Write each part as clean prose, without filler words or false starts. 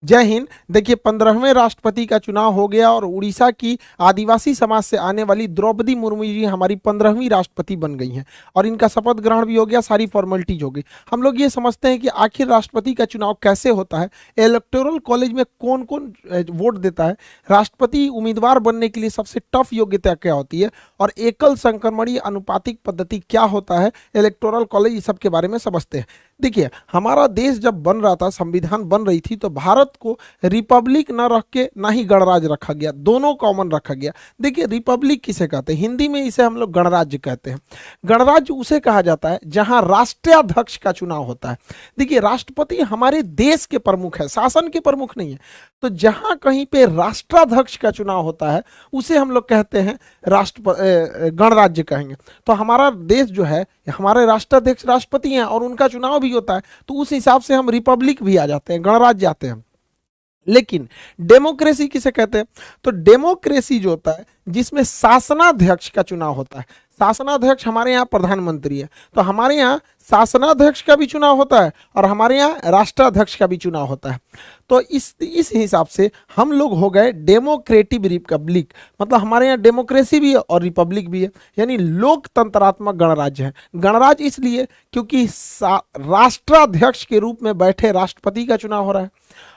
जय हिंद। देखिए 15वें राष्ट्रपति का चुनाव हो गया और उड़ीसा की आदिवासी समाज से आने वाली द्रौपदी मुर्मू जी हमारी 15वीं राष्ट्रपति बन गई हैं और इनका शपथ ग्रहण भी हो गया, सारी फॉर्मेलिटीज हो गई। हम लोग ये समझते हैं कि आखिर राष्ट्रपति का चुनाव कैसे होता है, इलेक्टोरल कॉलेज में कौन कौन वोट देता है, राष्ट्रपति उम्मीदवार बनने के लिए सबसे टफ योग्यता क्या होती है और एकल संक्रमणीय अनुपातिक पद्धति क्या होता है, इलेक्टोरल कॉलेज, इस सब के बारे में समझते हैं। देखिए हमारा देश जब बन रहा था, संविधान बन रही थी, तो भारत को रिपब्लिक न रख के ना ही गणराज्य रखा गया, दोनों कॉमन रखा गया। देखिए रिपब्लिक किसे कहते हैं, हिंदी में इसे हम लोग गणराज्य कहते हैं। गणराज्य उसे कहा जाता है जहां राष्ट्राध्यक्ष का चुनाव होता है। देखिए राष्ट्रपति हमारे देश के प्रमुख है, शासन के प्रमुख नहीं है। तो जहां कहीं पे राष्ट्राध्यक्ष का चुनाव होता है उसे हम लोग कहते हैं गणराज्य कहेंगे। तो हमारा देश जो है, हमारे राष्ट्राध्यक्ष राष्ट्रपति हैं और उनका चुनाव भी होता है, तो उस हिसाब से हम रिपब्लिक भी आ जाते हैं, गणराज्य आते हैं। लेकिन डेमोक्रेसी किसे कहते हैं, तो डेमोक्रेसी जो होता है जिसमें शासनाध्यक्ष का चुनाव होता है। शासनाध्यक्ष हमारे यहाँ प्रधानमंत्री है, तो हमारे यहाँ शासनाध्यक्ष का भी चुनाव होता है और हमारे यहाँ राष्ट्राध्यक्ष का भी चुनाव होता है। तो इस हिसाब से हम लोग हो गए डेमोक्रेटिक रिपब्लिक, मतलब हमारे यहाँ डेमोक्रेसी भी है और रिपब्लिक भी है, यानी लोकतंत्रात्मक गणराज्य है। गणराज्य इसलिए क्योंकि राष्ट्राध्यक्ष के रूप में बैठे राष्ट्रपति का चुनाव हो रहा है,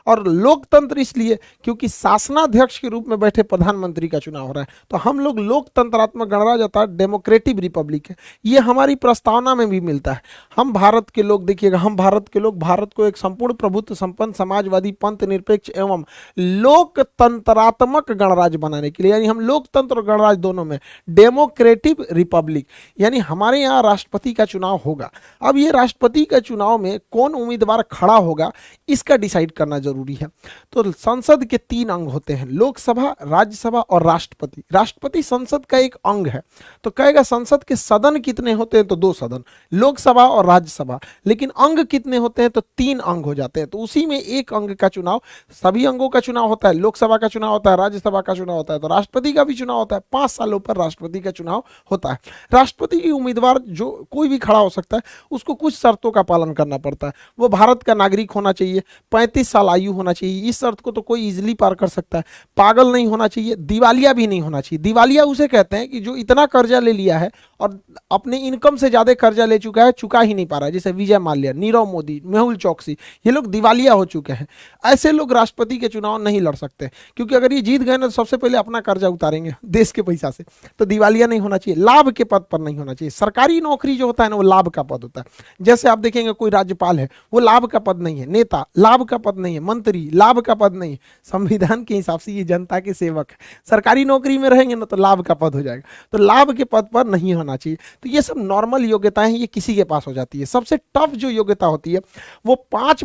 और लोकतंत्र इसलिए क्योंकि शासनाध्यक्ष के रूप में बैठे प्रधानमंत्री का चुनाव हो रहा है। तो हम लोग लोकतंत्रात्मक गणराज्य होता है, डेमोक्रेटिक रिपब्लिक है। ये हमारी प्रस्तावना में भी मिलता है। हम भारत के लोग, देखिएगा, हम भारत के लोग भारत को एक संपूर्ण प्रभुत्व संपन्न समाजवादी पंथ निरपेक्ष एवं लोकतंत्रात्मक गणराज्य बनाने के लिए, यानी हम लोकतंत्र और गणराज्य दोनों में, डेमोक्रेटिक रिपब्लिक, यानी हमारे यहाँ राष्ट्रपति का चुनाव होगा। अब ये राष्ट्रपति का चुनाव में कौन उम्मीदवार खड़ा होगा इसका डिसाइड करना जरूरी है। तो संसद के 3 अंग होते हैं, लोकसभा, राज्यसभा और राष्ट्रपति। राष्ट्रपति संसद का एक अंग है। तो कहेगा संसद के सदन कितने होते हैं, तो 2 सदन, लोकसभा और राज्यसभा। लेकिन अंग कितने होते हैं, तो 3 अंग हो जाते हैं। तो उसी में एक अंग का चुनाव, सभी अंगों का चुनाव होता है, लोकसभा का चुनाव होता है, राज्यसभा का चुनाव होता है, तो राष्ट्रपति का भी चुनाव होता है। 5 सालों पर राष्ट्रपति का चुनाव होता है। राष्ट्रपति की उम्मीदवार जो कोई भी खड़ा हो सकता है, उसको कुछ शर्तों का पालन करना पड़ता है। वो भारत का नागरिक होना चाहिए, 35 साल आयु होना चाहिए, इस शर्त को तो कोई इजीली पार कर सकता है। पागल नहीं होना चाहिए, दिवालिया भी नहीं होना चाहिए। दिवालिया उसे कहते हैं कि जो इतना कर्जा ले लिया है और अपने इनकम से ज्यादा कर्जा ले चुका है, चुका ही नहीं पा रहा है, जैसे विजय माल्या, नीरव मोदी, मेहुल चौकसी, ये लोग दिवालिया हो चुके हैं। ऐसे लोग राष्ट्रपति के चुनाव नहीं लड़ सकते, क्योंकि अगर ये जीत गए ना तो सबसे पहले अपना कर्जा उतारेंगे देश के पैसा से। तो दिवालिया नहीं होना चाहिए, लाभ के पद पर नहीं होना चाहिए। सरकारी नौकरी जो होता है ना, वो लाभ का पद होता है। जैसे आप देखेंगे कोई राज्यपाल है, वो लाभ का पद नहीं है, नेता लाभ का पद नहीं है, मंत्री लाभ का पद नहीं है। संविधान के हिसाब से ये जनता के सेवक है। सरकारी नौकरी में रहेंगे ना तो लाभ का पद हो जाएगा, तो लाभ के पद पर नहीं होना चाहिए। तो ये सब नॉर्मल योग्यताएं हैं, ये किसी के पास हो जाती है। सबसे टफ जो योग्यता होती है वो 50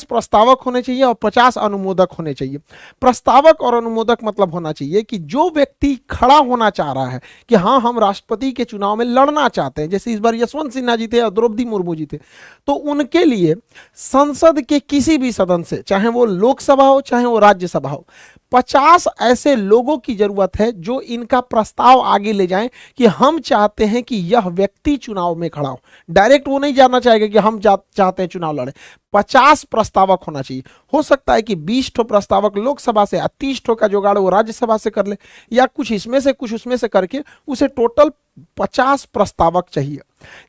प्रस्तावक होने चाहिए और 50 अनुमोदक होने चाहिए। प्रस्तावक और अनुमोदक मतलब होना चाहिए कि जो व्यक्ति खड़ा होना चाह रहा है कि हाँ हम राष्ट्रपति के चुनाव में लड़ना चाहते हैं, जैसे इस बार यशवंत सिन्हा जी थे और द्रौपदी मुर्मू जी थे, तो उनके लिए संसद के किसी भी सदन से, चाहे वो लोकसभा हो चाहे वो राज्यसभा हो, 50 ऐसे लोगों की जरूरत है जो इनका प्रस्ताव आगे ले जाएं कि हम चाहते हैं कि यह व्यक्ति चुनाव में खड़ा हो। डायरेक्ट वो नहीं जानना चाहेगा कि हम चाहते हैं चुनाव लड़े। 50 प्रस्तावक होना चाहिए। हो सकता है कि 20 ठो प्रस्तावक लोकसभा से, 30 ठो का जुगाड़ वो राज्यसभा से कर ले, या कुछ इसमें से कुछ उसमें से करके उसे टोटल 50 प्रस्तावक चाहिए।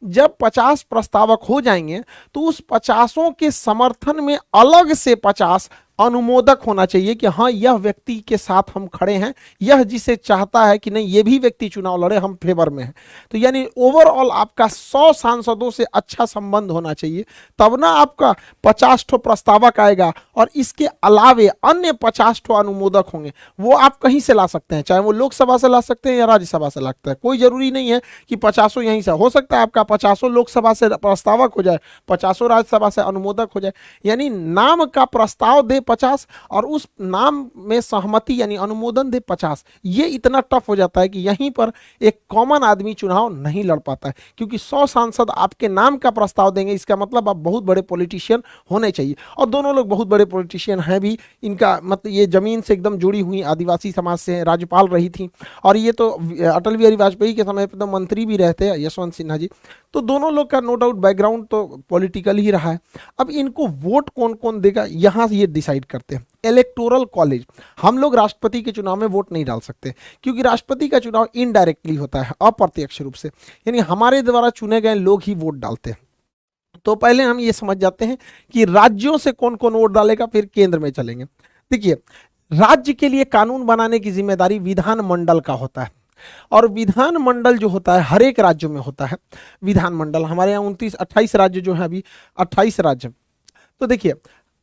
जब 50 प्रस्तावक हो जाएंगे तो उस 50 के समर्थन में अलग से 50 अनुमोदक होना चाहिए कि हाँ यह व्यक्ति के साथ हम खड़े हैं, यह जिसे चाहता है कि नहीं ये भी व्यक्ति चुनाव लड़े, हम फेवर में हैं। तो यानी ओवरऑल आपका 100 सांसदों से अच्छा संबंध होना चाहिए, तब ना आपका 50 ठो प्रस्तावक आएगा और इसके अलावे अन्य 50 ठो अनुमोदक होंगे। वो आप कहीं से ला सकते हैं, चाहे वो लोकसभा से ला सकते हैं या राज्यसभा से ला सकते हैं। कोई जरूरी नहीं है कि 50 यहीं से, हो सकता है आपका 50 लोकसभा से प्रस्तावक हो जाए, 50 राज्यसभा से अनुमोदक हो जाए। यानी नाम का प्रस्ताव दे 50 और उस नाम में सहमति यानी अनुमोदन दे 50। ये इतना टफ हो जाता है कि यहीं पर एक कॉमन आदमी चुनाव नहीं लड़ पाता है, क्योंकि 100 सांसद आपके नाम का प्रस्ताव देंगे, इसका मतलब आप बहुत बड़े पॉलिटिशियन होने चाहिए। और दोनों लोग बहुत बड़े पॉलिटिशियन हैं भी, इनका मतलब ये जमीन से एकदम जुड़ी हुई आदिवासी समाज से राज्यपाल रही थी, और ये तो अटल बिहारी वाजपेयी के समय पर तो मंत्री भी रहते हैं यशवंत सिन्हा जी, तो दोनों लोग का नो डाउट बैकग्राउंड तो पॉलिटिकल ही रहा है। अब इनको वोट कौन कौन देगा यहाँ ये डिसाइड करते हैं इलेक्टोरल कॉलेज। हम लोग राष्ट्रपति के चुनाव में वोट नहीं डाल सकते क्योंकि राष्ट्रपति का चुनाव इनडायरेक्टली होता है, अप्रत्यक्ष रूप से, यानी हमारे द्वारा चुने गए लोग ही वोट डालते हैं। तो पहले हम ये समझ जाते हैं कि राज्यों से कौन कौन वोट डालेगा, फिर केंद्र में चलेंगे। देखिए, राज्य के लिए कानून बनाने की जिम्मेदारी विधानमंडल का होता है, और विधानमंडल जो होता है हर एक राज्य में होता है विधानमंडल। हमारे यहाँ 28 राज्य जो है, अभी 28 राज्य। तो देखिए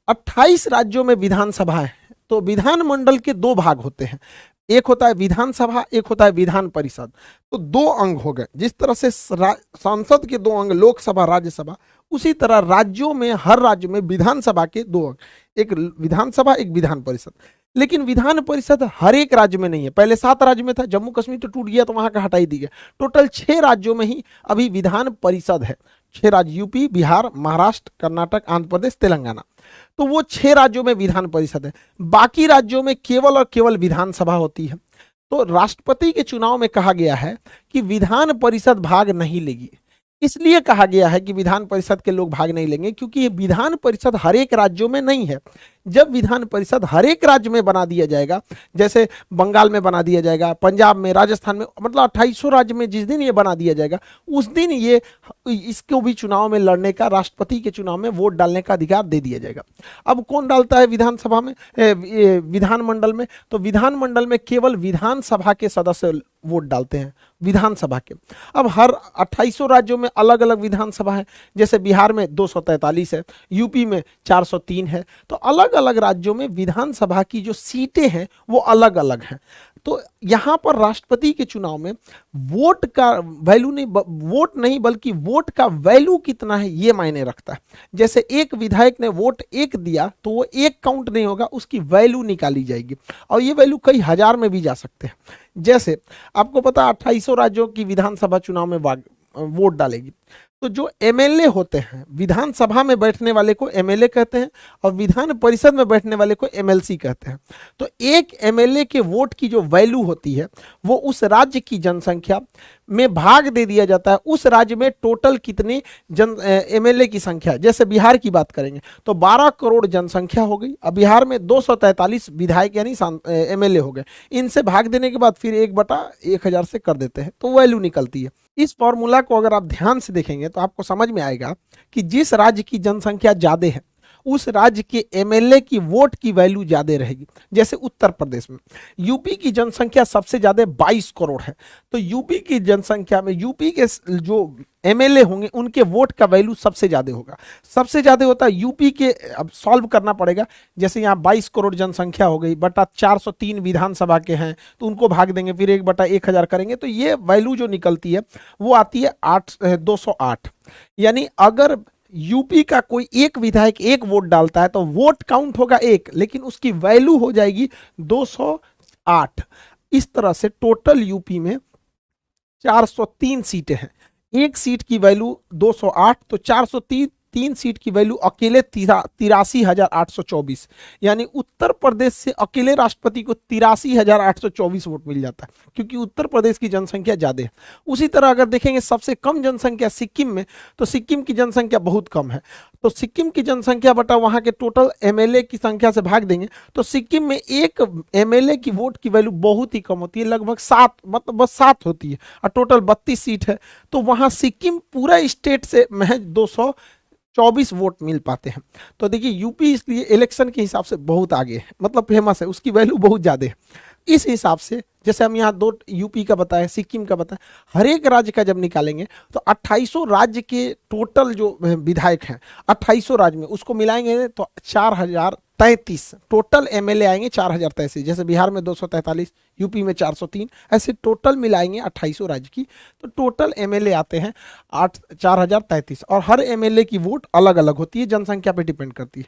28 राज्यों में विधानसभा है, तो विधानमंडल के दो भाग होते हैं, एक होता है विधानसभा, एक होता है विधान परिषद। तो दो अंग हो गए। जिस तरह से संसद के दो अंग लोकसभा राज्यसभा, उसी तरह राज्यों में हर राज्य में विधानसभा के दो अंग, एक विधानसभा एक विधान परिषद। लेकिन विधान परिषद हर एक राज्य में नहीं है। पहले 7 राज्य में था, जम्मू कश्मीर तो टूट गया तो वहां का हटा ही दिया। टोटल 6 राज्यों में ही अभी विधान परिषद है। 6 राज्य, यूपी, बिहार, महाराष्ट्र, कर्नाटक, आंध्र प्रदेश, तेलंगाना। तो वो 6 राज्यों में विधान परिषद है। बाकी राज्यों में केवल और केवल विधानसभा होती है। तो राष्ट्रपति के चुनाव में कहा गया है कि विधान परिषद भाग नहीं लेगी। इसलिए कहा गया है कि विधान परिषद के लोग भाग नहीं लेंगे क्योंकि ये विधान परिषद हर एक राज्यों में नहीं है। जब विधान परिषद हर एक राज्य में बना दिया जाएगा, जैसे बंगाल में बना दिया जाएगा, पंजाब में, राजस्थान में, मतलब 2800 राज्य में जिस दिन ये बना दिया जाएगा उस दिन ये इसको भी चुनाव में लड़ने का, राष्ट्रपति के चुनाव में वोट डालने का अधिकार दे दिया जाएगा। अब कौन डालता है विधानसभा में, विधानमंडल में? तो विधानमंडल में केवल विधानसभा के सदस्य वोट डालते हैं, विधानसभा के। अब हर 2800 राज्यों में अलग अलग विधानसभा है। जैसे बिहार में 243 है, यूपी में 403 है। तो अलग अलग राज्यों में विधानसभा की जो सीटें हैं वो अलग अलग हैं। तो यहां पर राष्ट्रपति के चुनाव में वोट का वैल्यू नहीं, वोट नहीं बल्कि वोट का वैल्यू कितना है ये मायने रखता है। जैसे एक विधायक ने वोट 1 दिया तो वो 1 काउंट नहीं होगा, उसकी वैल्यू निकाली जाएगी, और ये वैल्यू कई हजार में भी जा सकते हैं। जैसे आपको पता है 2800 राज्यों की विधानसभा चुनाव में वोट डालेगी, तो जो एमएलए होते हैं, विधानसभा में बैठने वाले को एमएलए कहते हैं और विधान परिषद में बैठने वाले को एमएलसी कहते हैं। तो एक एमएलए के वोट की जो वैल्यू होती है वो उस राज्य की जनसंख्या में भाग दे दिया जाता है। उस राज्य में टोटल कितने एमएलए की संख्या, जैसे बिहार की बात करेंगे तो 12 करोड़ जनसंख्या हो गई। अब बिहार में 243 विधायक यानी एमएलए हो गए। इनसे भाग देने के बाद फिर 1/1000 से कर देते हैं, तो वैल्यू निकलती है। इस फॉर्मूला को अगर आप ध्यान से देखेंगे तो आपको समझ में आएगा कि जिस राज्य की जनसंख्या ज्यादा है उस राज्य के एमएलए की वोट की वैल्यू ज्यादा रहेगी। जैसे उत्तर प्रदेश में यूपी की जनसंख्या सबसे ज्यादा 22 करोड़ है, तो यूपी की जनसंख्या में यूपी के जो एमएलए होंगे उनके वोट का वैल्यू सबसे ज्यादा होगा। सबसे ज्यादा होता है यूपी के। अब सॉल्व करना पड़ेगा, जैसे यहाँ 22 करोड़ जनसंख्या हो गई, बटा 403 विधानसभा के हैं तो उनको भाग देंगे, फिर 1/1000 करेंगे, तो ये वैल्यू जो निकलती है वो आती है 208। यानी अगर यूपी का कोई एक विधायक 1 वोट डालता है तो वोट काउंट होगा 1, लेकिन उसकी वैल्यू हो जाएगी 208। इस तरह से टोटल यूपी में 403 सीटें हैं। एक सीट की वैल्यू 208, तो 403 सीट की वैल्यू अकेले 83,824, यानी उत्तर प्रदेश से अकेले राष्ट्रपति को 83,824 वोट मिल जाता है, क्योंकि उत्तर प्रदेश की जनसंख्या ज्यादा है। उसी तरह अगर देखेंगे सबसे कम जनसंख्या सिक्किम में, तो सिक्किम की जनसंख्या बहुत कम है, तो सिक्किम की जनसंख्या बटा वहां के टोटल एमएलए की संख्या से भाग देंगे तो सिक्किम में एक एमएलए की वोट की वैल्यू बहुत ही कम होती है, लगभग 7, मतलब बस 7 होती है, और टोटल 32 सीट है। तो वहां सिक्किम पूरा स्टेट से महज 224 वोट मिल पाते हैं। तो देखिए यूपी इसलिए इलेक्शन के हिसाब से बहुत आगे है, मतलब फेमस है, उसकी वैल्यू बहुत ज्यादा है। इस हिसाब से जैसे हम यहाँ 2 यूपी का बताया, सिक्किम का बताया, हर एक राज्य का जब निकालेंगे तो 2800 राज्य के टोटल जो विधायक हैं 2800 राज्य में, उसको मिलाएंगे तो 4033 टोटल एमएलए आएंगे। 4033, जैसे बिहार में 243, यूपी में 403, ऐसे टोटल मिलाएंगे 2800 राज्य की, तो टोटल एमएलए आते हैं 4033, और हर एमएलए की वोट अलग अलग होती है, जनसंख्या पे डिपेंड करती है।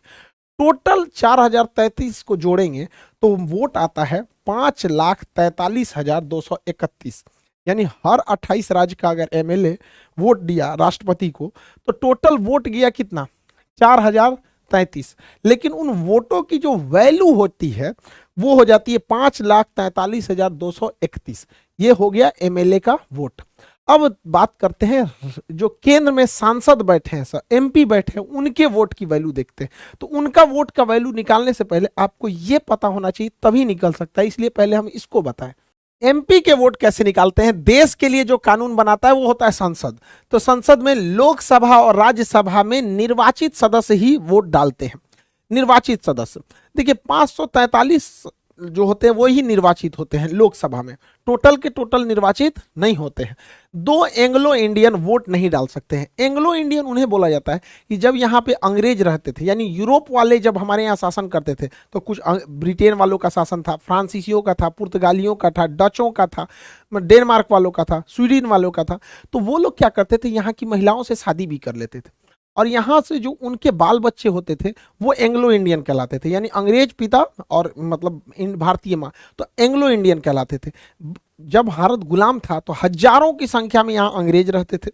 टोटल 4033 को जोड़ेंगे तो वोट आता है 5,43,231, यानी हर 28 राज्य का अगर एमएलए वोट दिया राष्ट्रपति को तो टोटल वोट गया कितना, 4033। लेकिन उन वोटों की जो वैल्यू होती है वो हो जाती है 5,43,231। ये हो गया एमएलए का वोट। अब बात करते हैं जो केंद्र में सांसद बैठे हैं सर, एमपी बैठे हैं, उनके वोट की वैल्यू देखते हैं। तो उनका वोट का वैल्यू निकालने से पहले आपको यह पता होना चाहिए, तभी निकल सकता है, इसलिए पहले हम इसको बताएं। एमपी के वोट कैसे निकालते हैं? देश के लिए जो कानून बनाता है वो होता है संसद। तो संसद में लोकसभा और राज्यसभा में निर्वाचित सदस्य ही वोट डालते हैं। निर्वाचित सदस्य देखिए 543 जो होते हैं वो ही निर्वाचित होते हैं लोकसभा में, टोटल के टोटल निर्वाचित नहीं होते हैं। दो एंग्लो इंडियन वोट नहीं डाल सकते हैं। एंग्लो इंडियन उन्हें बोला जाता है कि जब यहाँ पे अंग्रेज रहते थे, यानी यूरोप वाले जब हमारे यहाँ शासन करते थे, तो कुछ ब्रिटेन वालों का शासन था, फ्रांसीसियों का था, पुर्तगालियों का था, डचों का था, डेनमार्क वालों का था, स्वीडन वालों का था। तो वो लोग क्या करते थे, यहाँ की महिलाओं से शादी भी कर लेते थे, और यहाँ से जो उनके बाल बच्चे होते थे वो एंग्लो इंडियन कहलाते थे, यानी अंग्रेज पिता और मतलब भारतीय माँ, तो एंग्लो इंडियन कहलाते थे। जब भारत गुलाम था तो हजारों की संख्या में यहाँ अंग्रेज रहते थे,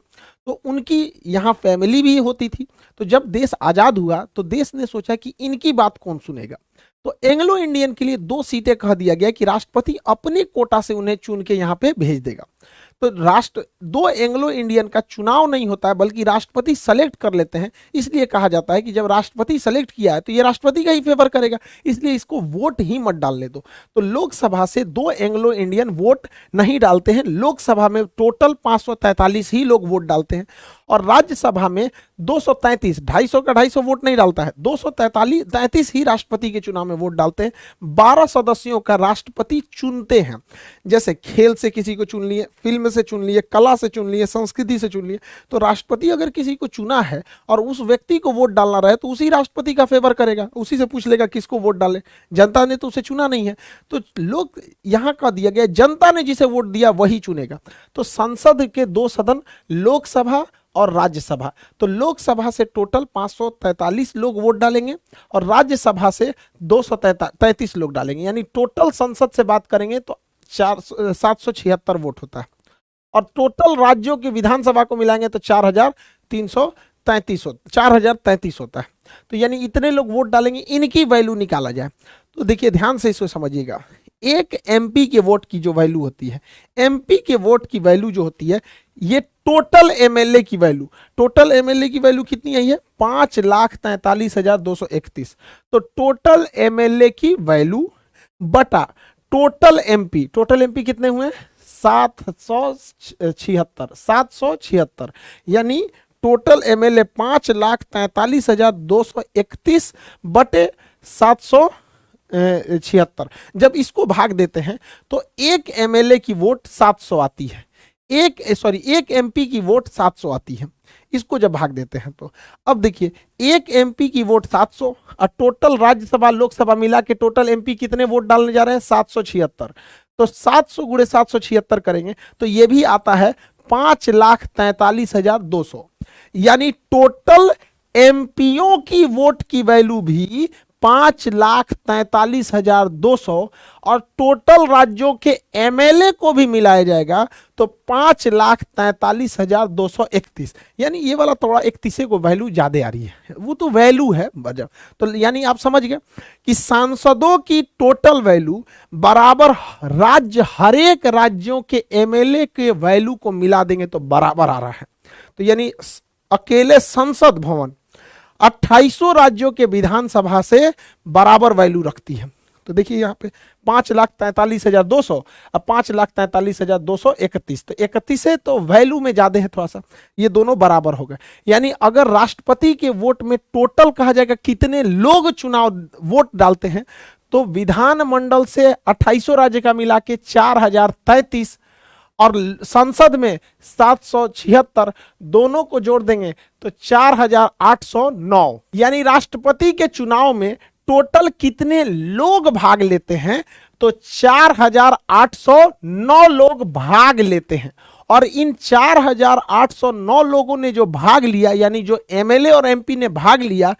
तो उनकी यहाँ फैमिली भी होती थी। तो जब देश आज़ाद हुआ तो देश ने सोचा कि इनकी बात कौन सुनेगा, तो एंग्लो इंडियन के लिए 2 सीटें कह दिया गया कि राष्ट्रपति अपने कोटा से उन्हें चुन के यहाँ पे भेज देगा। तो दो एंग्लो इंडियन का चुनाव नहीं होता है, बल्कि राष्ट्रपति सेलेक्ट कर लेते हैं। इसलिए कहा जाता है कि जब राष्ट्रपति सेलेक्ट किया है तो ये राष्ट्रपति का ही फेवर करेगा, इसलिए इसको वोट ही मत डालने दो। तो लोकसभा से 2 एंग्लो इंडियन वोट नहीं डालते हैं। लोकसभा में टोटल 543 ही लोग वोट डालते हैं, और राज्यसभा में 233, 250 का 250 वोट नहीं डालता है, 233 ही राष्ट्रपति के चुनाव में वोट डालते हैं। 12 सदस्यों का राष्ट्रपति चुनते हैं, जैसे खेल से किसी को चुन लिए, फिल्म से चुन लिए, कला से चुन लिए, संस्कृति से चुन लिए। तो राष्ट्रपति अगर किसी को चुना है और उस व्यक्ति को वोट डालना रहे तो उसी राष्ट्रपति का फेवर करेगा, उसी से पूछ लेगा किसको वोट डाले। जनता ने तो उसे चुना नहीं है, तो लोग यहां का दिया गया, जनता ने जिसे वोट दिया वही चुनेगा। तो संसद के 2 सदन, लोकसभा और राज्यसभा। तो लोकसभा से टोटल 543 लोग वोट डालेंगे और राज्यसभा से 233 लोग डालेंगे, यानी टोटल संसद से बात करेंगे तो 776 वोट होता है, और टोटल राज्यों की विधानसभा को मिलाएंगे तो 4033 होता है। तो यानी इतने लोग वोट डालेंगे, इनकी वैल्यू निकाला जाए। तो देखिए ध्यान से इसको समझिएगा, एक एमपी के वोट की जो वैल्यू होती है, एमपी के वोट की वैल्यू जो होती है, ये टोटल एमएलए की वैल्यू, टोटल एमएलए की वैल्यू कितनी आई है? 5,43,231। तो टोटल एमएलए की वैल्यू बटा टोटल एमपी, टोटल एमपी कितने हुए? 776, यानी टोटल एमएलए 5,43,231 बटे 776। जब इसको भाग देते हैं तो एक एमएलए की वोट 700 आती है, एक एमपी की वोट 700 आती है। इसको जब भाग देते हैं तो अब देखिए, एक एमपी की वोट 700 और टोटल राज्यसभा लोकसभा मिला के टोटल एमपी कितने वोट डालने जा रहे हैं? 776। तो 700 गुणे 776 करेंगे तो ये भी आता है 5,43,200, यानी टोटल एमपीओ की वोट की वैल्यू भी 5,43,200 और टोटल राज्यों के एमएलए को भी मिलाया जाएगा तो 5,43,231, यानी ये वाला थोड़ा 31 को वैल्यू ज्यादा आ रही है, वो तो वैल्यू है वजह। तो यानी आप समझ गए कि सांसदों की टोटल वैल्यू बराबर राज्य, हर एक राज्यों के एमएलए के वैल्यू को मिला देंगे तो बराबर आ रहा है। तो यानी अकेले संसद भवन 28 राज्यों के विधानसभा से बराबर वैल्यू रखती है। तो देखिए यहाँ पे 5,43,200 और 5,43,231, तो 31 है तो वैल्यू में ज्यादा है थोड़ा सा, ये दोनों बराबर हो गए। यानी अगर राष्ट्रपति के वोट में टोटल कहा जाएगा कितने लोग चुनाव वोट डालते हैं, तो विधानमंडल से 28 राज्य का मिला के 4,033 और संसद में 776, दोनों को जोड़ देंगे तो 4,809। यानी राष्ट्रपति के चुनाव में टोटल कितने लोग भाग लेते हैं? तो 4,809 लोग भाग लेते हैं, और इन 4,809 लोगों ने जो भाग लिया, यानी जो एमएलए और एमपी ने भाग लिया,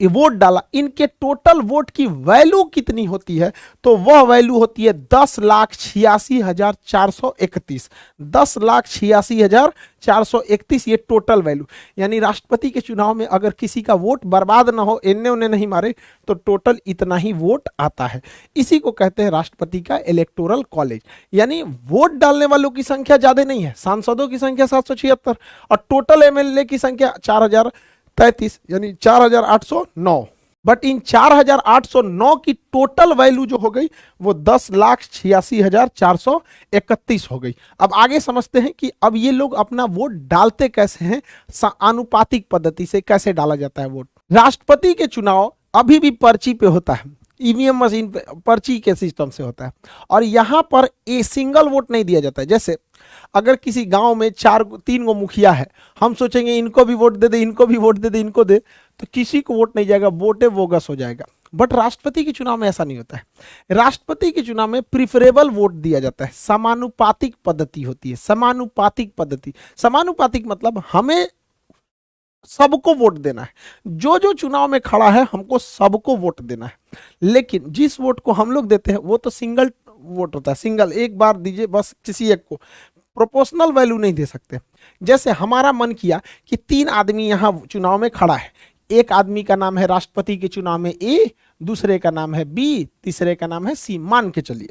वोट डाला, इनके टोटल वोट की वैल्यू कितनी होती है, तो वह वैल्यू होती है 10,86,431। 10,86,431 ये टोटल वैल्यू। यानी राष्ट्रपति के चुनाव में अगर किसी का वोट बर्बाद ना हो, इन्ने उन्हें नहीं मारे, तो टोटल इतना ही वोट आता है। इसी को कहते हैं राष्ट्रपति का इलेक्टोरल कॉलेज। यानी वोट डालने वालों की संख्या ज्यादा नहीं है, सांसदों की संख्या 776 और टोटल एमएलए की संख्या 4033 यानी 4809। बट इन 4809 की टोटल वैल्यू जो हो गई वो 10,86,431 हो गई। अब आगे समझते हैं कि अब ये लोग अपना वोट डालते कैसे हैं, आनुपातिक पद्धति से कैसे डाला जाता है वोट। राष्ट्रपति के चुनाव अभी भी पर्ची पे होता है, ईवीएम मशीन पे पर्ची के सिस्टम से होता है, और यहां पर ए सिंगल वोट नहीं दिया जाता है। जैसे अगर किसी गांव में 3 गो मुखिया है, हम सोचेंगे इनको भी वोट दे दे, इनको भी वोट दे दे, इनको दे, तो किसी को वोट नहीं जाएगा, वोटे बोगस हो जाएगा। बट राष्ट्रपति के चुनाव में ऐसा नहीं होता है। राष्ट्रपति के चुनाव में प्रिफरेबल वोट दिया जाता है, समानुपातिक पद्धति होती है। समानुपातिक पद्धति, समानुपातिक मतलब हमें सबको वोट देना है, जो जो चुनाव में खड़ा है हमको सबको वोट देना है। लेकिन जिस वोट को हम लोग देते हैं वो तो सिंगल वोट होता है, सिंगल, एक बार दीजिए बस किसी एक को, प्रोपोर्शनल वैल्यू नहीं दे सकते। जैसे हमारा मन किया कि 3 आदमी यहाँ चुनाव में खड़ा है, एक आदमी का नाम है राष्ट्रपति के चुनाव में ए, दूसरे का नाम है बी, तीसरे का नाम है सी, मान के चलिए।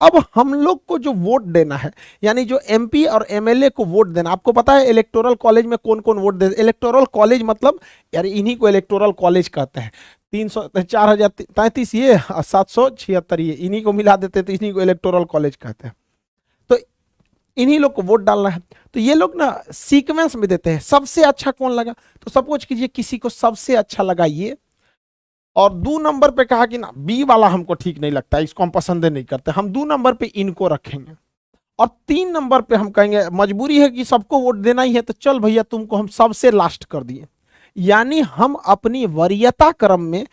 अब हम लोग को जो वोट देना है, यानी जो एमपी और एमएलए को वोट देना, आपको पता है इलेक्टोरल कॉलेज में कौन कौन वोट दे, इलेक्टोरल कॉलेज मतलब यार इन्हीं को इलेक्टोरल कॉलेज कहते हैं। 4033 ये 776 ये, इन्हीं को मिला देते तो इन्हीं को इलेक्टोरल कॉलेज कहते हैं। तो इन्हीं लोग को वोट डालना है, तो ये लोग ना सीक्वेंस में देते हैं, सबसे अच्छा कौन लगा, तो सपोज कीजिए किसी को सबसे अच्छा लगा ये, और 2 नंबर पे कहा कि ना बी वाला हमको ठीक नहीं लगता, इसको हम पसंद नहीं करते, हम 2 नंबर पे इनको रखेंगे, और 3 नंबर पे हम कहेंगे मजबूरी है कि सबको वोट देना ही है, तो चल भैया तुमको हम सबसे लास्ट कर दिए। यानी हम अपनी वरीयता क्रम में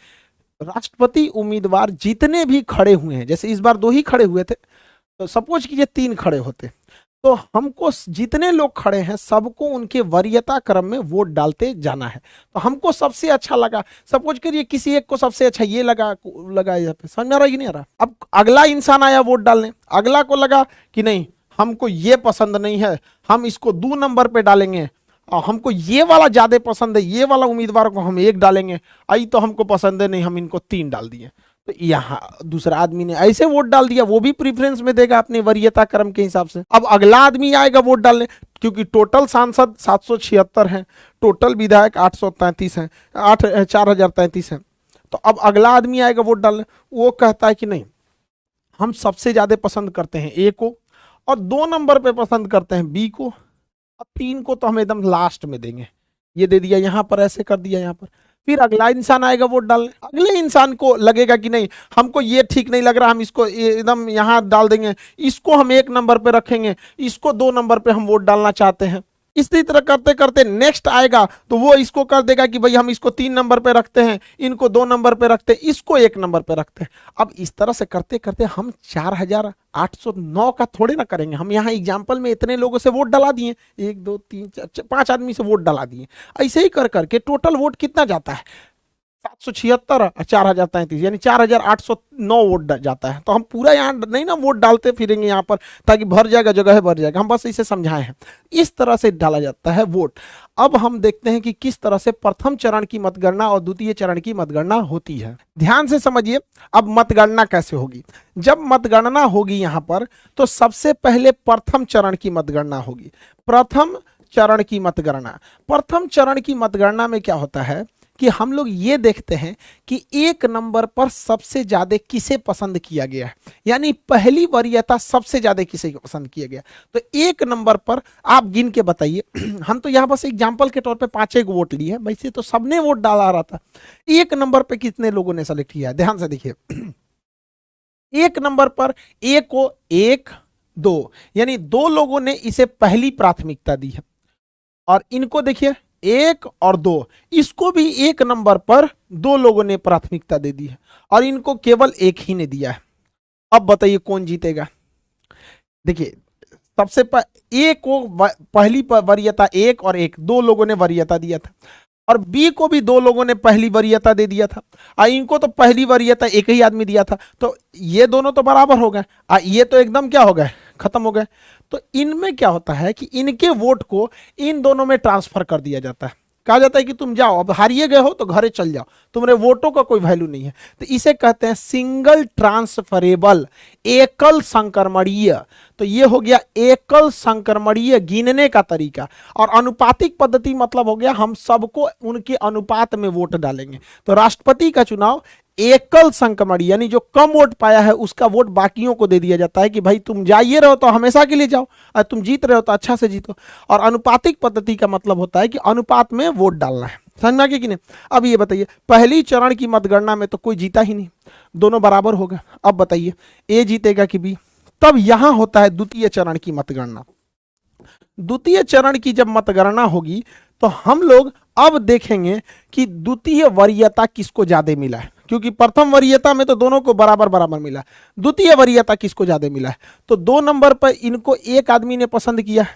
राष्ट्रपति उम्मीदवार जितने भी खड़े हुए हैं, जैसे इस बार 2 ही खड़े हुए थे, तो सपोज कीजिए 3 खड़े होते, तो हमको जितने लोग खड़े हैं सबको उनके वरीयता क्रम में वोट डालते जाना है। तो हमको सबसे अच्छा लगा, सपोज करिए किसी एक को सबसे अच्छा ये लगा यहाँ पे, समझ में आ रहा है कि नहीं आ रहा। अब अगला इंसान आया वोट डालने, अगला को लगा कि नहीं हमको ये पसंद नहीं है, हम इसको 2 नंबर पे डालेंगे, और हमको ये वाला ज्यादा पसंद है, ये वाला उम्मीदवार को हम 1 डालेंगे, आई तो हमको पसंद है नहीं, हम इनको 3 डाल दिए। तो यहाँ दूसरा आदमी ने ऐसे वोट डाल दिया, वो भी प्रीफरेंस में देगा अपने वरीयता क्रम के हिसाब से। अब अगला आदमी आएगा वोट डालने, क्योंकि टोटल सांसद 776 हैं, टोटल विधायक 833 हैं, 4033 हैं, तो अब अगला आदमी आएगा वोट डालने, वो कहता है कि नहीं हम सबसे ज्यादा पसंद करते हैं ए को, और 2 नंबर पे पसंद करते हैं बी को, और 3 को तो हम एकदम लास्ट में देंगे, ये दे दिया यहाँ पर, ऐसे कर दिया यहाँ पर। फिर अगला इंसान आएगा वोट डालने, अगले इंसान को लगेगा कि नहीं हमको ये ठीक नहीं लग रहा, हम इसको एकदम यहाँ डाल देंगे, इसको हम 1 नंबर पे रखेंगे, इसको 2 नंबर पे हम वोट डालना चाहते हैं। इसी तरह करते करते नेक्स्ट आएगा तो वो इसको कर देगा कि भाई हम इसको 3 नंबर पे रखते हैं, इनको 2 नंबर पे रखते हैं, इसको 1 नंबर पे रखते हैं। अब इस तरह से करते करते हम 4809 का थोड़े ना करेंगे, हम यहाँ एग्जाम्पल में इतने लोगों से वोट डला दिए, 1 2 3 4 5 आदमी से वोट डला दिए, ऐसे ही कर करके टोटल वोट कितना जाता है 776 और 4033 यानी 4809 वोट जाता है। तो हम पूरा यहाँ नहीं ना वोट डालते फिरेंगे यहाँ पर ताकि भर जाएगा, जगह है भर जाएगा, हम बस इसे समझाए हैं। इस तरह से डाला जाता है वोट। अब हम देखते हैं कि किस तरह से प्रथम चरण की मतगणना और द्वितीय चरण की मतगणना होती है। ध्यान से समझिए, अब मतगणना कैसे होगी। जब मतगणना होगी यहाँ पर तो सबसे पहले प्रथम चरण की मतगणना होगी। प्रथम चरण की मतगणना, प्रथम चरण की मतगणना में क्या होता है कि हम लोग ये देखते हैं कि 1 नंबर पर सबसे ज्यादा किसे पसंद किया गया है, यानी पहली वरीयता सबसे ज्यादा किसे पसंद किया गया। तो 1 नंबर पर आप गिन के बताइए, हम तो यहाँ बस एग्जांपल के तौर पे 5 वोट लिए हैं, वैसे तो सबने वोट डाला रहा था। 1 नंबर पे कितने लोगों ने सेलेक्ट किया है, ध्यान से देखिए। 1 नंबर पर ए को 1 2 यानी 2 लोगों ने इसे पहली प्राथमिकता दी है, और इनको देखिए 1 और 2, इसको भी 1 नंबर पर 2 लोगों ने प्राथमिकता दे दी है, और इनको केवल 1 ही ने दिया है। अब बताइए कौन जीतेगा। देखिए सबसे ए को पहली वरीयता 1 और 1 2 लोगों ने वरीयता दिया था, और बी को भी दो लोगों ने पहली वरीयता दे दिया था, इनको तो पहली वरीयता एक ही आदमी दिया था, तो ये दोनों तो बराबर हो गए, ये तो एकदम क्या हो गए, खत्म हो गए। तो इनमें क्या होता है कि इनके वोट को इन दोनों में ट्रांसफर कर दिया जाता है, कहा जाता है कि तुम जाओ, अब हारिए गए हो तो घरे चल जाओ, तुम्हारे वोटों का कोई वैल्यू नहीं है। तो इसे कहते हैं सिंगल ट्रांसफरेबल, एकल संक्रमणीय। तो ये हो गया एकल संक्रमणीय गिनने का तरीका। और अनुपातिक पद्धति मतलब हो गया हम सबको उनके अनुपात में वोट डालेंगे। तो राष्ट्रपति का चुनाव एकल संक्रमण, यानी जो कम वोट पाया है उसका वोट बाकियों को दे दिया जाता है कि भाई तुम जाइए रहो तो हमेशा के लिए जाओ, और तुम जीत रहे हो तो अच्छा से जीतो। और अनुपातिक पद्धति का मतलब होता है कि अनुपात में वोट डालना है। समझ में आ गया कि नहीं? अब ये बताइए, पहली चरण की मतगणना में तो कोई जीता ही नहीं, दोनों बराबर हो गए। अब बताइए ए जीतेगा कि बी? तब यहां होता है द्वितीय चरण की मतगणना। द्वितीय चरण की जब मतगणना होगी तो हम लोग अब देखेंगे कि द्वितीय वरीयता किसको ज्यादा मिला है, क्योंकि प्रथम वरीयता में तो दोनों को बराबर बराबर मिला, द्वितीय वरीयता किसको ज्यादा मिला है। तो 2 नंबर पर इनको एक आदमी ने पसंद किया है,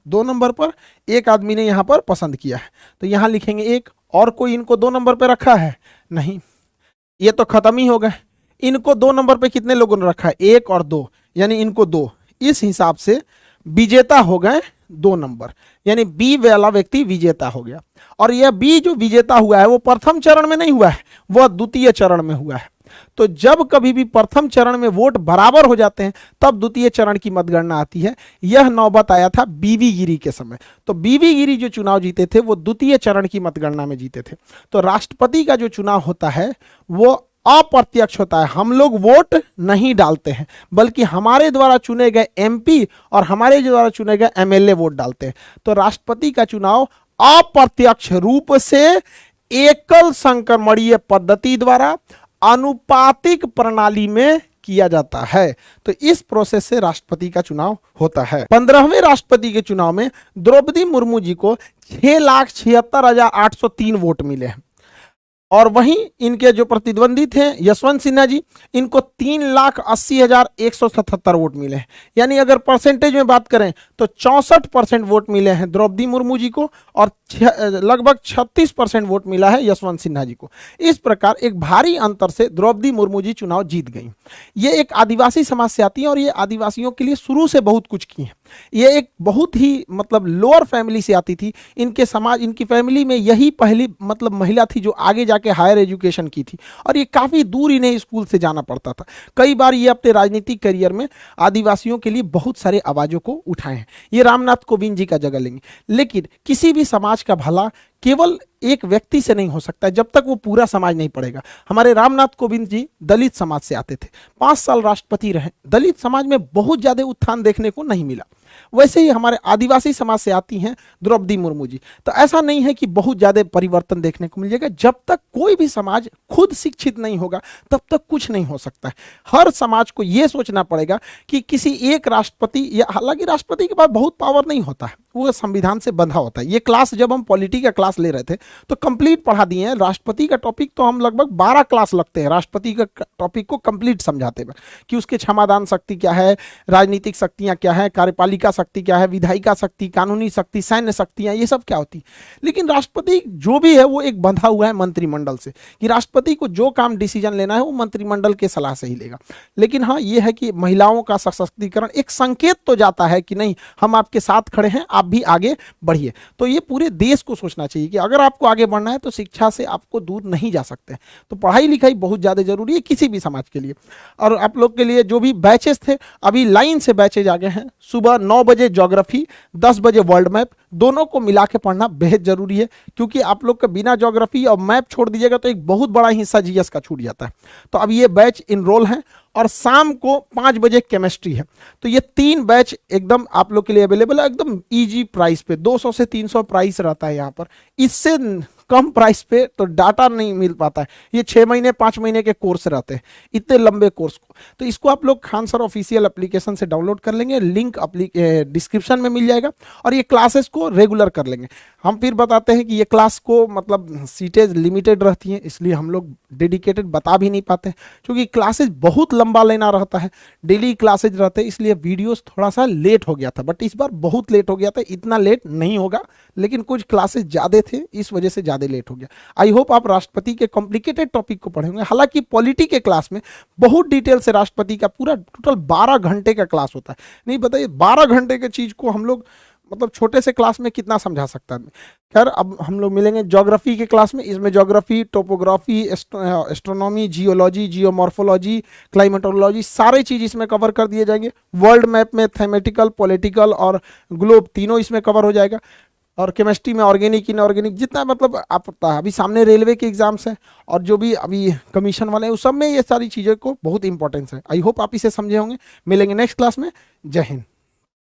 2 नंबर पर एक आदमी ने यहां पर पसंद किया है, तो यहां लिखेंगे एक। और कोई इनको 2 नंबर पर रखा है? नहीं, ये तो खत्म ही हो गए। इनको 2 नंबर पे कितने लोगों ने रखा है? 1 और 2, यानी इनको 2। इस हिसाब से विजेता हो गए 2 नंबर, यानी बी वाला व्यक्ति विजेता हो गया। और यह बी जो विजेता हुआ है वो प्रथम चरण में नहीं हुआ है, वह द्वितीय चरण में हुआ है। तो जब कभी भी प्रथम चरण में वोट बराबर हो जाते हैं तब द्वितीय चरण की मतगणना आती है। यह नौबत आया था बीवी गिरी के समय। तो बीवी गिरी जो चुनाव जीते थे वो द्वितीय चरण की मतगणना में जीते थे। तो राष्ट्रपति का जो चुनाव होता है वो अप्रत्यक्ष होता है, हम लोग वोट नहीं डालते हैं, बल्कि हमारे द्वारा चुने गए एमपी और हमारे द्वारा चुने गए एमएलए वोट डालते हैं। तो राष्ट्रपति का चुनाव अप्रत्यक्ष रूप से एकल संक्रमणीय पद्धति द्वारा अनुपातिक प्रणाली में किया जाता है। तो इस प्रोसेस से राष्ट्रपति का चुनाव होता है। 15वें राष्ट्रपति के चुनाव में द्रौपदी मुर्मू जी को 6,76,803 वोट मिले हैं। और वहीं इनके जो प्रतिद्वंदी थे यशवंत सिन्हा जी, इनको 3,80,177 वोट मिले हैं। यानी अगर परसेंटेज में बात करें तो 64% वोट मिले हैं द्रौपदी मुर्मू जी को और लगभग 36% वोट मिला है यशवंत सिन्हा जी को। इस प्रकार एक भारी अंतर से द्रौपदी मुर्मू जी चुनाव जीत गई। ये एक आदिवासी समाज से आती है और ये आदिवासियों के लिए शुरू से बहुत कुछ की है। ये एक बहुत ही मतलब लोअर फैमिली से आती थी। इनके समाज, इनकी फैमिली में यही पहली मतलब महिला थी जो आगे जाके हायर एजुकेशन की थी, और ये काफ़ी दूर इन्हें स्कूल से जाना पड़ता था। कई बार ये अपने राजनीतिक करियर में आदिवासियों के लिए बहुत सारे आवाज़ों को उठाए हैं। ये रामनाथ कोविंद जी का जगह लेंगे। लेकिन किसी भी समाज का भला केवल एक व्यक्ति से नहीं हो सकता जब तक वो पूरा समाज नहीं पढ़ेगा। हमारे रामनाथ कोविंद जी दलित समाज से आते थे, 5 साल राष्ट्रपति रहे, दलित समाज में बहुत ज़्यादा उत्थान देखने को नहीं मिला। वैसे ही हमारे आदिवासी समाज से आती हैं द्रौपदी मुर्मू जी। तो ऐसा नहीं है कि बहुत ज़्यादा परिवर्तन देखने को मिलेगा। जब तक कोई भी समाज खुद शिक्षित नहीं होगा तब तक कुछ नहीं हो सकता है। हर समाज को यह सोचना पड़ेगा कि किसी एक राष्ट्रपति, या हालांकि राष्ट्रपति के पास बहुत पावर नहीं होता है, वो संविधान से बंधा होता है। ये क्लास जब हम पॉलिटी का क्लास ले रहे थे तो कंप्लीट पढ़ा दिए हैं। राष्ट्रपति का टॉपिक तो हम लगभग 12 क्लास लगते हैं राष्ट्रपति का टॉपिक को कंप्लीट समझाते हुए, कि उसके क्षमादान शक्ति क्या है, राजनीतिक शक्तियां क्या है, कार्यपालिका शक्ति क्या है, विधायिका शक्ति, कानूनी शक्ति, सैन्य शक्तियां, ये सब क्या होती। लेकिन राष्ट्रपति जो भी है वो एक बंधा हुआ है मंत्रिमंडल से, कि राष्ट्रपति को जो काम डिसीजन लेना है वो मंत्रिमंडल के सलाह से ही लेगा। लेकिन हाँ, ये है कि महिलाओं का सशक्तिकरण एक संकेत तो जाता है कि नहीं, हम आपके साथ खड़े हैं, आप भी आगे बढ़िए। तो ये पूरे देश को सोचना चाहिए कि अगर आपको आगे बढ़ना है तो शिक्षा से आपको दूर नहीं जा सकते। तो पढ़ाई लिखाई बहुत ज़्यादा जरूरी है किसी भी समाज के लिए। और आप लोग के लिए जो भी बैचेस थे, अभी लाइन से बैचेज आ गए हैं। सुबह 9 बजे ज्योग्राफी, 10 बजे वर्ल्ड मैप, दोनों को मिला के पढ़ना बेहद जरूरी है, क्योंकि आप लोग का बिना ज्योग्राफी और मैप छोड़ दीजिएगा तो एक बहुत बड़ा हिस्सा जीएस का छूट जाता है। तो अब ये बैच इनरोल हैं। और शाम को 5 बजे केमिस्ट्री है। तो ये 3 बैच एकदम आप लोग के लिए अवेलेबल है, एकदम इजी प्राइस पे। 200 से 300 प्राइस रहता है यहाँ पर। इससे कम प्राइस पे तो डाटा नहीं मिल पाता है। ये 6 महीने 5 महीने के कोर्स रहते हैं, इतने लंबे कोर्स को। तो इसको आप लोग खान सर ऑफिशियल एप्लीकेशन से डाउनलोड कर लेंगे, लिंक डिस्क्रिप्शन में मिल जाएगा। और ये क्लासेस को रेगुलर कर लेंगे। हम फिर बताते हैं कि ये क्लास को मतलब सीटेज लिमिटेड रहती हैं, इसलिए हम लोग डेडिकेटेड बता भी नहीं पाते, क्योंकि क्लासेज बहुत लंबा लेना रहता है, डेली क्लासेज रहते हैं, इसलिए वीडियोस थोड़ा सा लेट हो गया था। बट इस बार बहुत लेट हो गया था, इतना लेट नहीं होगा, लेकिन कुछ क्लासेज ज़्यादा थे, इस वजह से ज़्यादा ज़्यादा लेट हो गया। आई होप आप राष्ट्रपति के कॉम्प्लिकेटेड टॉपिक को पढ़े होंगे। हालांकि पॉलिटी के क्लास में बहुत डिटेल से राष्ट्रपति का पूरा टोटल 12 घंटे का क्लास होता है। नहीं बताइए 12 घंटे के चीज़ को हम लोग मतलब छोटे से क्लास में कितना समझा सकता है। खैर अब हम लोग मिलेंगे ज्योग्राफी के क्लास में। इसमें geography, topography, astronomy, geology, geomorphology, climatology सारे चीज़ इसमें कवर कर दिए जाएंगे। वर्ल्ड मैप में थेमेटिकल, पॉलिटिकल और ग्लोब तीनों इसमें कवर हो जाएगा। और केमिस्ट्री में ऑर्गेनिक, इनऑर्गेनिक जितना मतलब आप पता है, अभी सामने रेलवे के एग्जाम्स हैं और जो भी अभी कमीशन वाले हैं उस सब में ये सारी चीज़ों को बहुत इंपॉर्टेंस है। आई होप आप इसे समझे होंगे। मिलेंगे नेक्स्ट क्लास में। जय हिंद।